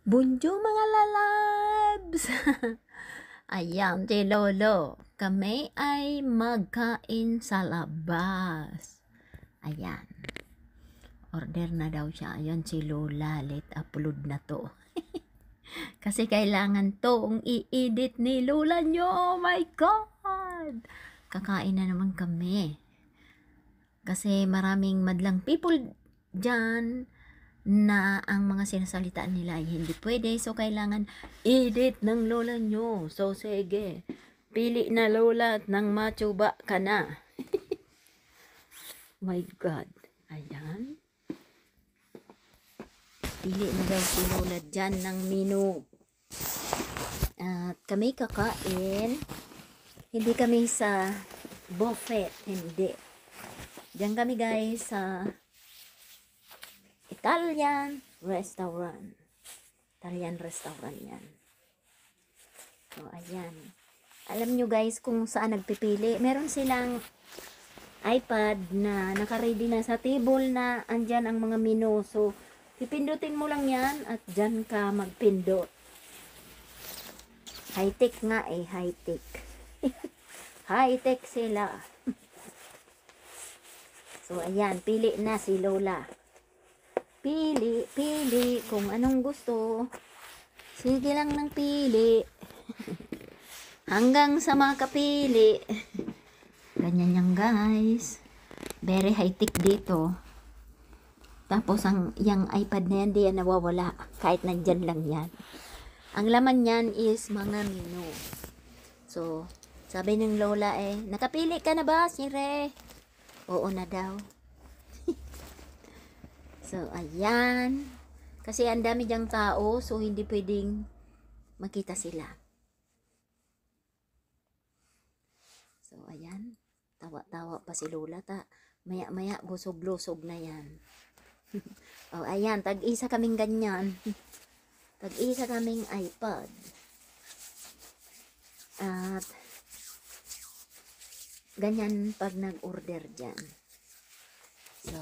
Bonjour mga lalabs! Ayan, si Lolo. Kami ay magkain sa labas. Ayan. Order na daw siya. Ayan si Lola. Let upload na to. Kasi kailangan tong i-edit ni Lola nyo. Oh my God! Kakain na naman kami. Kasi maraming madlang people dyan na ang mga sinasalitaan nila ay hindi pwede. So, kailangan edit ng lola nyo. So, sige. Pili na lola at nang matsuba ka na. My God. Ayan. Pili na daw si lola dyan ng menu. At kami kakain. Hindi kami sa buffet. Hindi. Diyan kami guys sa Italian restaurant. Italian restaurant yan. So, ayan. Alam nyo guys kung saan nagpipili. Meron silang iPad na nakaready na sa table na andyan ang mga menu. So, pipindutin mo lang yan at dyan ka magpindot. High-tech nga eh, high-tech. High-tech sila. So, ayan. Pili na si Lola. Pili kung anong gusto. Sige lang ng pili. Hanggang sa makapili. Ganyan yan guys. Very high-tech dito. Tapos yung iPad na yan, di yan nawawala. Kahit nandyan lang yan. Ang laman yan is mga menu. So, sabi ng Lola eh, nakapili ka na ba, Sire? Oo na daw. So, ayan. Kasi ang dami diyang tao, so hindi pwedeng makita sila. So, ayan. Tawa-tawa pa si Lola. Maya-maya, busog-lusog na yan. Oh, ayan. Tag-isa kaming ganyan. Tag-isa kaming iPad. At, ganyan pag nag-order dyan. So,